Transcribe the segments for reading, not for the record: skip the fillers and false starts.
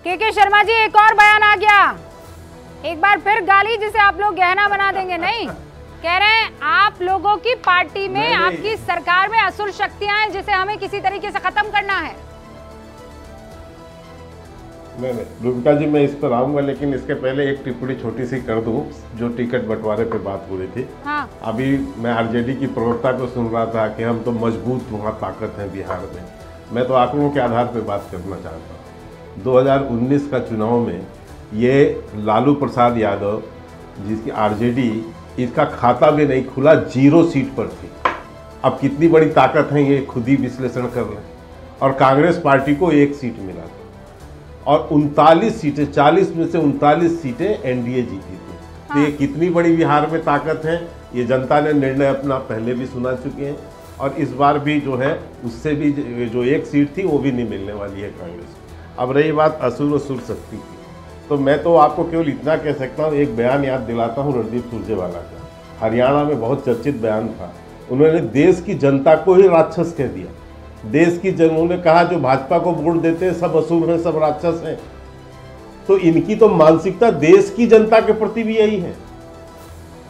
के शर्मा जी, एक और बयान आ गया, एक बार फिर गाली जिसे आप लोग गहना बना देंगे। नहीं, कह रहे हैं आप लोगों की पार्टी में, आपकी सरकार में असुर शक्तियां हैं जिसे हमें किसी तरीके से खत्म करना है। नहीं, रूबिका जी, मैं इस पर आऊंगा, लेकिन इसके पहले एक टिप्पणी छोटी सी कर दूं। जो टिकट बंटवारे पे बात हो रही थी, हाँ। अभी मैं आरजेडी की प्रवक्ता को सुन रहा था कि हम तो मजबूत वहाँ ताकत है बिहार में। मैं तो आंकड़ों के आधार पर बात करना चाहता हूँ। 2019 का चुनाव में ये लालू प्रसाद यादव, जिसकी आरजेडी, इसका खाता भी नहीं खुला, 0 सीट पर थी। अब कितनी बड़ी ताकत है ये खुद ही विश्लेषण कर लें। और कांग्रेस पार्टी को 1 सीट मिला था और 39 सीटें, 40 में से 39 सीटें एनडीए जीती थी। तो ये कितनी बड़ी बिहार में ताकत है, ये जनता ने निर्णय अपना पहले भी सुना चुके हैं। और इस बार भी जो है उससे भी जो 1 सीट थी वो भी नहीं मिलने वाली है कांग्रेस को। अब रही बात असुर और सुर शक्ति की, तो मैं तो आपको केवल इतना कह सकता हूँ, एक बयान याद दिलाता हूँ रणदीप सुरजेवाला का। हरियाणा में बहुत चर्चित बयान था। उन्होंने देश की जनता को ही राक्षस कह दिया। देश की उन्होंने कहा जो भाजपा को वोट देते हैं सब असुर हैं, सब राक्षस हैं। तो इनकी तो मानसिकता देश की जनता के प्रति भी यही है।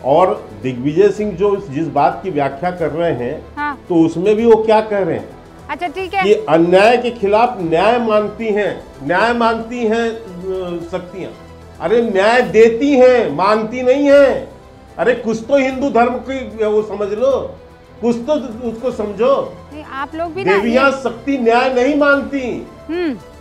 और दिग्विजय सिंह जो जिस बात की व्याख्या कर रहे हैं, हाँ। तो उसमें भी वो क्या कह रहे हैं, अच्छा ठीक है, कि अन्याय के खिलाफ न्याय मांगती हैं, न्याय मांगती हैं शक्तियां। अरे न्याय देती हैं, मांगती नहीं है। अरे कुछ तो हिंदू धर्म की वो समझ लो, कुछ तो उसको समझो। आप लोग भी देवियां शक्ति न्याय नहीं मांगती,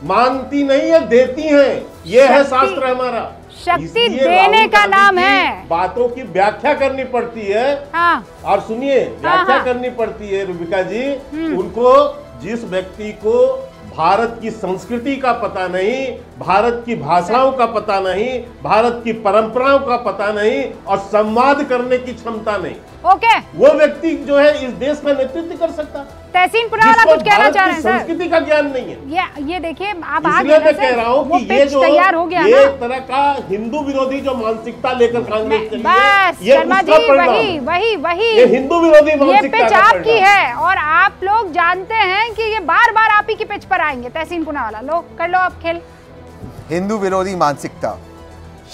मांगती नहीं है, देती हैं। ये है शास्त्र हमारा। शक्ति देने का नाम है। बातों की व्याख्या करनी पड़ती है, हाँ। और सुनिए, व्याख्या करनी पड़ती है रूबिका जी। उनको, जिस व्यक्ति को भारत की संस्कृति का पता नहीं, भारत की भाषाओं का पता नहीं, भारत की परंपराओं का पता नहीं और संवाद करने की क्षमता नहीं, ओके, वो व्यक्ति जो है इस देश का नेतृत्व कर सकता। तहसीन पुनावाला कुछ कहना चाह रहे हैं सर? संस्कृति का ज्ञान नहीं है। ये देखिए, आप इसलिए मैं कह रहा हूँ कि ये जो तैयार हो गया ये एक तरह का हिंदू विरोधी जो मानसिकता लेकर कांग्रेस चली है, ये शर्मा जी वही ये हिंदू विरोधी मानसिकता पिच आपकी है। और आप लोग जानते हैं कि ये बार बार आप ही की पिच पर आएंगे। तहसीन पुनावाला, लो कर लो आप खेल। हिंदू विरोधी मानसिकता,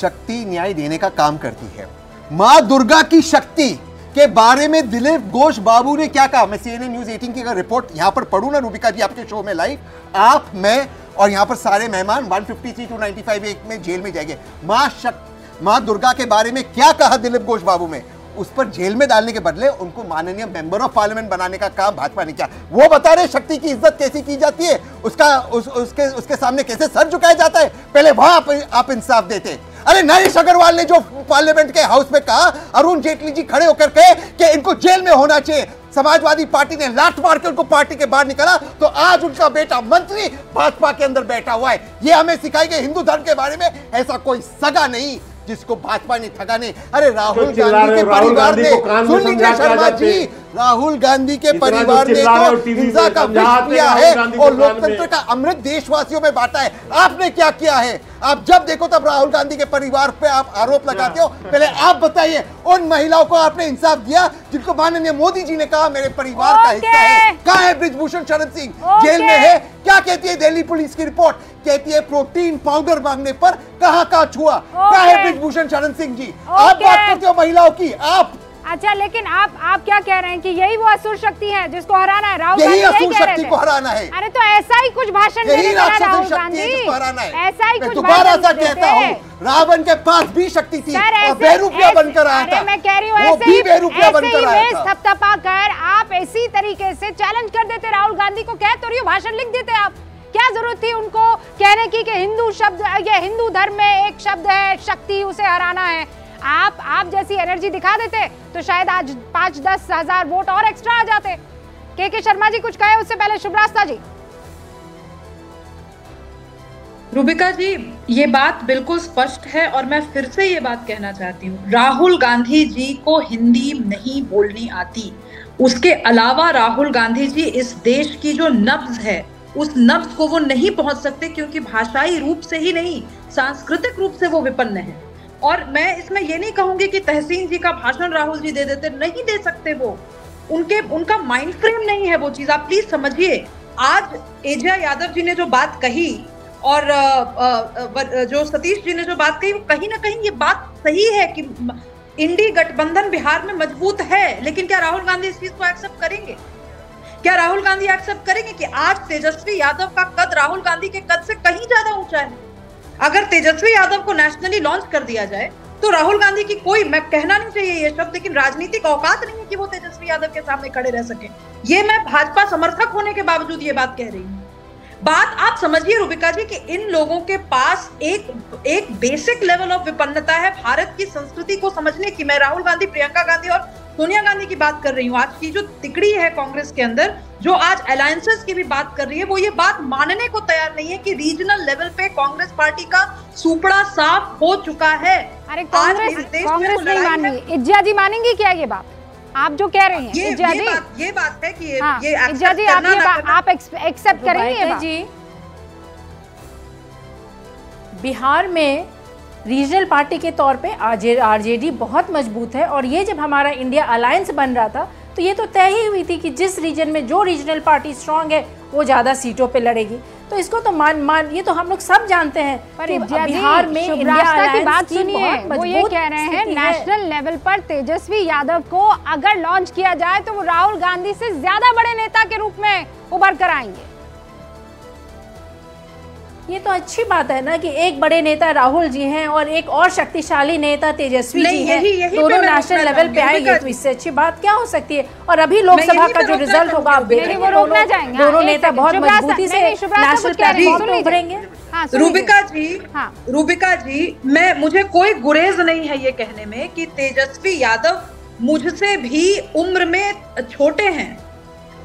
शक्ति न्याय देने का काम करती है। मां दुर्गा की शक्ति के बारे में दिलीप घोष बाबू ने क्या कहा, मैं CNN न्यूज 18 की रिपोर्ट यहां पर पढ़ूं ना रूबिका जी, आपके शो में लाइव, आप, मैं और यहां पर सारे मेहमान 153 to 95 एक में जेल में जाएंगे। मां दुर्गा के बारे में क्या कहा दिलीप घोष बाबू में, उस पर जेल में डालने के बदले उनको माननीय मेंबर ऑफ पार्लियामेंट बनाने का काम भाजपा ने किया। वो बता रहे शक्ति की इज्जत कैसी की जाती है, उसके सामने कैसे सर झुकाया जाता है। पहले वहां आप इंसाफ देते। अरे नरेश अग्रवाल ने जो पार्लियामेंट के हाउस में कहा, अरुण जेटली जी खड़े होकर कहे कि इनको जेल में होना चाहिए, समाजवादी पार्टी ने लात मार के उनको पार्टी के बाहर निकाला, तो आज उनका बेटा मंत्री भाजपा के अंदर बैठा हुआ है। ये हमें सिखाई गई हिंदू धर्म के बारे में, ऐसा कोई सगा नहीं जिसको भाजपा ने ठगा नहीं। अरे राहुल गांधी के परिवार ने, सुन लीजिए शर्मा जी, राहुल गांधी के परिवार ने तो हिंसा का विष पिया है और लोकतंत्र का अमृत देशवासियों में बांटा है। आपने क्या किया है? आप जब देखो तब राहुल गांधी के परिवार पे आप आरोप लगाते हो। पहले आप बताइए, उन महिलाओं को आपने इंसाफ दिया जिनको माननीय मोदी जी ने कहा मेरे परिवार का हिस्सा है? कहाँ है ब्रिजभूषण शरण सिंह? जेल में है। क्या कहती है दिल्ली पुलिस की रिपोर्ट? कहती है प्रोटीन पाउडर मांगने पर कहाँ छुआ। क्या है ब्रिजभूषण शरण सिंह जी? आप बात करते हो महिलाओं की, आप। अच्छा, लेकिन आप क्या कह रहे हैं कि यही वो असुर शक्ति है जिसको हराना है? राहुल गांधी यही असुर शक्ति को हराना है। अरे तो ऐसा ही कुछ भाषण देने का राहुल गांधी, ऐसा ही कुछ दोबारा सा कहता हूँ, रावण के पास भी शक्ति थी और बेरूपिया बनकर आया था। मैं कह रही हूँ वो भी बेरूपिया बनकर आया था। थपथपा कर आप इसी तरीके से चैलेंज कर देते राहुल गांधी को, कह तो रही हो, भाषण लिख देते आप। क्या जरूरत थी उनको कहने की कि हिंदू शब्द, ये हिंदू धर्म में एक शब्द है शक्ति, उसे हराना है। आप जैसी एनर्जी दिखा देते तो शायद आज 5-10 हजार वोट और एक्स्ट्रा आ जाते। के शर्मा जी कुछ कहे उससे पहले शुभरास्ता जी। रूबिका जी, ये बात बिल्कुल स्पष्ट है और मैं फिर से ये बात कहना चाहती हूँ, राहुल गांधी जी को हिंदी नहीं बोलनी आती। उसके अलावा राहुल गांधी जी इस देश की जो नब्ज है, उस नब्ज को वो नहीं पहुंच सकते, क्योंकि भाषाई रूप से ही नहीं, सांस्कृतिक रूप से वो विपन्न है। और मैं इसमें ये नहीं कहूंगी कि तहसीन जी का भाषण राहुल जी दे देते, नहीं दे सकते। वो उनका माइंड फ्रेम नहीं है वो चीज, आप प्लीज समझिए। आज एजा यादव जी ने जो बात कही, और जो सतीश जी ने जो बात कही, वो कहीं ना कहीं ये बात सही है कि इंडी गठबंधन बिहार में मजबूत है, लेकिन क्या राहुल गांधी इस चीज को एक्सेप्ट करेंगे? क्या राहुल गांधी एक्सेप्ट करेंगे कि आज तेजस्वी यादव का कद राहुल गांधी के कद से कहीं ज्यादा ऊंचा है? अगर तेजस्वी यादव को नेशनली लॉन्च कर दिया जाए तो राहुल गांधी की कोई, मैं कहना नहीं चाहिए ये शब्द, लेकिन राजनीतिक औकात नहीं है कि वो तेजस्वी यादव के सामने खड़े रह सके। ये मैं भाजपा समर्थक होने के बावजूद ये बात कह रही हूँ। बात आप समझिए रूबिका जी कि इन लोगों के पास एक बेसिक लेवल ऑफ विपन्नता है भारत की संस्कृति को समझने की। मैं राहुल गांधी, प्रियंका गांधी और सोनिया गांधी की बात कर रही हूँ। आज की जो तिकड़ी है कांग्रेस के अंदर, जो आज अलायंसेस की भी बात कर रही है, वो ये बात मानने को तैयार नहीं है कि रीजनल लेवल पे कांग्रेस पार्टी का सुपड़ा साफ हो चुका है। अरे कांग्रेस नहीं मान रही। इज्जा जी मानेंगी क्या ये बात आप जो कह रही हैं? ये बात है कि ये इज्जा जी आप एक्सेप्ट करेंगे ये बात? जी, बिहार में रीजनल पार्टी के तौर पे आरजेडी बहुत मजबूत है, और ये जब हमारा इंडिया अलायंस बन रहा था तो ये तो तय ही हुई थी कि जिस रीजन में जो रीजनल पार्टी स्ट्रांग है वो ज़्यादा सीटों पे लड़ेगी। तो इसको तो ये तो हम लोग सब जानते हैं। पर बिहार में इंडिया की बात सुनिए, वो ये कह रहे हैं नेशनल लेवल पर तेजस्वी यादव को अगर लॉन्च किया जाए तो वो राहुल गांधी से ज्यादा बड़े नेता के रूप में उभर कर आएंगे। ये तो अच्छी बात है ना कि एक बड़े नेता राहुल जी हैं और एक और शक्तिशाली नेता तेजस्वी जी हैं, दोनों नेशनल लेवल पे आएंगे, तो इससे अच्छी बात क्या हो सकती है? और अभी लोकसभा का जो रिजल्ट होगा आप देखेंगे, दोनों नेता बहुत मजबूती से नेशनल प्लेटफॉर्म पे उभरेंगे। रूबिका जी, मुझे कोई गुरेज नहीं है ये कहने में कि तेजस्वी यादव मुझसे भी उम्र में छोटे हैं।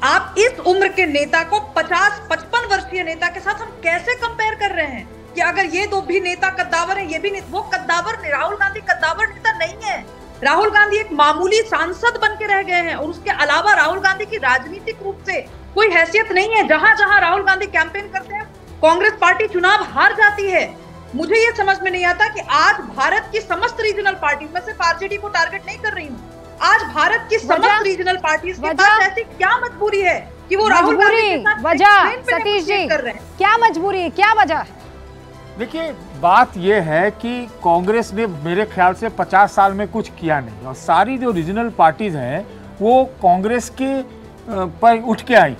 आप इस उम्र के नेता को 50-55 वर्षीय नेता के साथ हम कैसे कंपेयर कर रहे हैं कि अगर ये दो भी नेता कद्दावर है, ये भी वो कद्दावर, राहुल गांधी कद्दावर नेता नहीं है। राहुल गांधी एक मामूली सांसद बन के रह गए हैं, और उसके अलावा राहुल गांधी की राजनीतिक रूप से कोई हैसियत नहीं है। जहां जहां राहुल गांधी कैंपेन करते हैं, कांग्रेस पार्टी चुनाव हार जाती है। मुझे ये समझ में नहीं आता कि आज भारत की समस्त रीजनल पार्टी, मैं सिर्फ आरजेडी को टारगेट नहीं कर रही हूँ, आज भारत की समस्त रीजनल पार्टीज के पास ऐसी क्या मजबूरी है कि वो राहुल गांधी के साथ वजह सतीश जी कर रहे हैं? क्या मजबूरी है, क्या वजह है? देखिए, बात ये है कि कांग्रेस ने मेरे ख्याल से 50 साल में कुछ किया नहीं, और सारी जो रीजनल पार्टीज हैं वो कांग्रेस के पर उठ के आई,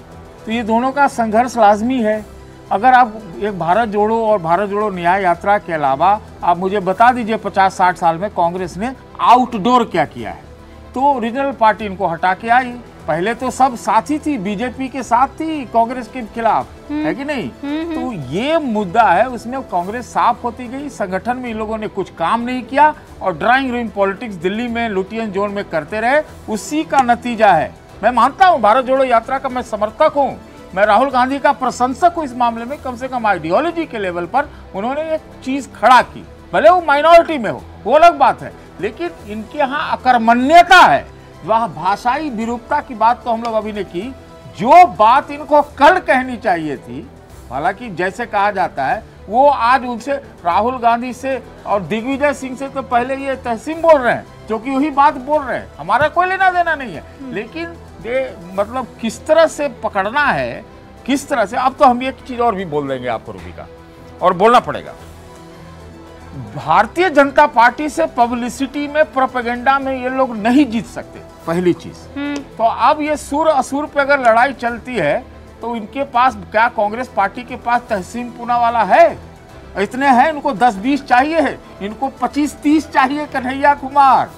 तो ये दोनों का संघर्ष लाजमी है। अगर आप एक भारत जोड़ो और भारत जोड़ो न्याय यात्रा के अलावा आप मुझे बता दीजिए 50-60 साल में कांग्रेस ने आउटडोर क्या किया है। तो रीजनल पार्टी इनको हटा के आई। पहले तो सब साथी थी, बीजेपी के साथ थी कांग्रेस के खिलाफ, है कि नहीं? तो ये मुद्दा है, उसमें कांग्रेस साफ होती गई। संगठन में इन लोगों ने कुछ काम नहीं किया और ड्राइंग रूम पॉलिटिक्स दिल्ली में लुटियन जोन में करते रहे, उसी का नतीजा है। मैं मानता हूँ भारत जोड़ो यात्रा का मैं समर्थक हूँ, मैं राहुल गांधी का प्रशंसक हूँ इस मामले में। कम से कम आइडियोलॉजी के लेवल पर उन्होंने एक चीज खड़ा की, भले वो माइनॉरिटी में हो, वो अलग बात है, लेकिन इनके यहाँ अकर्मण्यता है। वह भाषाई विरूपता की बात तो हम लोग अभी ने की, जो बात इनको कल कहनी चाहिए थी, हालांकि जैसे कहा जाता है वो आज उनसे, राहुल गांधी से और दिग्विजय सिंह से तो पहले ये तहसीन बोल रहे हैं, क्योंकि वही बात बोल रहे हैं, हमारा कोई लेना देना नहीं है। लेकिन ये मतलब किस तरह से पकड़ना है, किस तरह से। अब तो हम एक चीज और भी बोल देंगे आपको रूबिका, और बोलना पड़ेगा। भारतीय जनता पार्टी से पब्लिसिटी में, प्रोपेगेंडा में ये लोग नहीं जीत सकते, पहली चीज। तो अब ये सुर असुर पे अगर लड़ाई चलती है तो इनके पास क्या, कांग्रेस पार्टी के पास तहसीन पूनावाला है? इतने हैं, इनको 10-20 चाहिए है, इनको 25-30 चाहिए कन्हैया कुमार,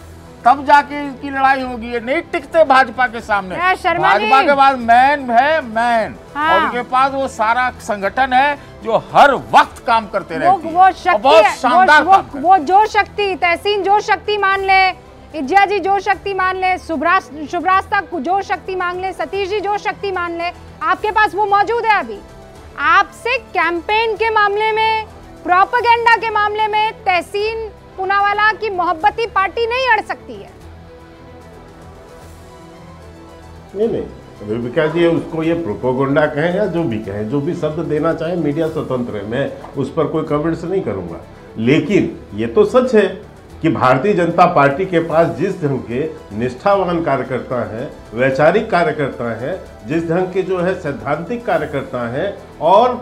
तब जाके इनकी लड़ाई होगी। ये नहीं टिकते भाजपा के सामने। भाजपा के पास मैन है, मैन, और उनके पास वो सारा संगठन है जो हर वक्त काम करते रहते हैं। वो शक्ति, वो जो शक्ति, तहसीन जो शक्ति मान ले, इज्जा जी जो शक्ति मान ले, शुभ्रास्ता जो शक्ति मान ले, सतीश जी जो शक्ति मान ले, आपके पास वो मौजूद है। अभी आपसे कैंपेन के मामले में, प्रोपेगेंडा के मामले में तहसीन पूनावाला की मोहब्बती पार्टी नहीं अड़ सकती है। नहीं, रूबिका जी, उसको ये प्रोपेगेंडा कहें या जो भी कहें, जो भी शब्द देना चाहे, मीडिया स्वतंत्र है, मैं उस पर कोई कमेंट्स नहीं करूंगा। लेकिन ये तो सच है कि भारतीय जनता पार्टी के पास जिस ढंग के निष्ठावान कार्यकर्ता हैं, वैचारिक कार्यकर्ता हैं, जिस ढंग के जो है सैद्धांतिक कार्यकर्ता हैं, और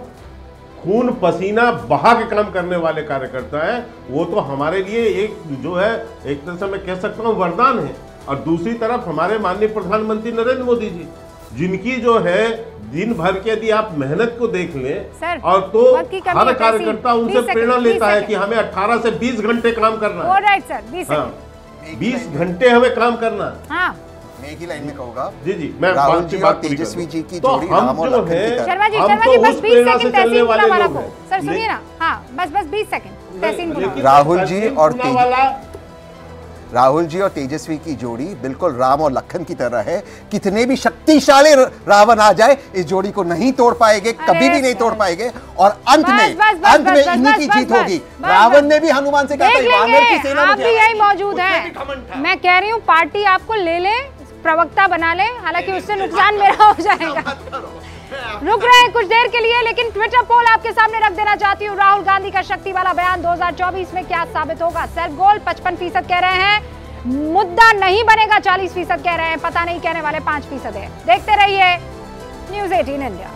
खून पसीना बहा के काम करने वाले कार्यकर्ता है, वो तो हमारे लिए एक जो है एक तरह से मैं कह सकता हूँ वरदान है। और दूसरी तरफ हमारे माननीय प्रधानमंत्री नरेंद्र मोदी जी, जिनकी जो है दिन भर के यदि आप मेहनत को देख लें और तो हर कार्यकर्ता उनसे प्रेरणा लेता है कि हमें 18 से 20 घंटे काम करना है। 20 घंटे हमें काम करना है। मैं एक ही लाइन में कहूँगा जी मैं राहुल जी और तेजस्वी जी की जोड़ी राम और लखन की तरह। शर्मा जी बस 20 सेकंड तहसीन पुनावाला को सर सुनिए ना। हाँ बस 20 सेकंड तहसीन पुनावाला। राहुल जी और तेजस्वी की जोड़ी बिल्कुल राम और लखन की तरह है। कितने भी शक्तिशाली रावण आ जाए इस जोड़ी को नहीं तोड़ पाएंगे, कभी भी नहीं तोड़ पाएंगे। और अंत में इन्हीं की जीत होगी। रावण ने भी हनुमान से कहा था वानर की सेना में यही मौजूद है। मैं कह रही हूँ पार्टी आपको ले ले, प्रवक्ता बना ले, हालांकि उससे नुकसान मेरा हो जाएगा। रुक रहे हैं कुछ देर के लिए, लेकिन ट्विटर पोल आपके सामने रख देना चाहती हूँ। राहुल गांधी का शक्ति वाला बयान 2024 में क्या साबित होगा? सेल्फ गोल 55% कह रहे हैं, मुद्दा नहीं बनेगा 40% कह रहे हैं, पता नहीं कहने वाले 5% है। देखते रहिए न्यूज़ 18 इंडिया।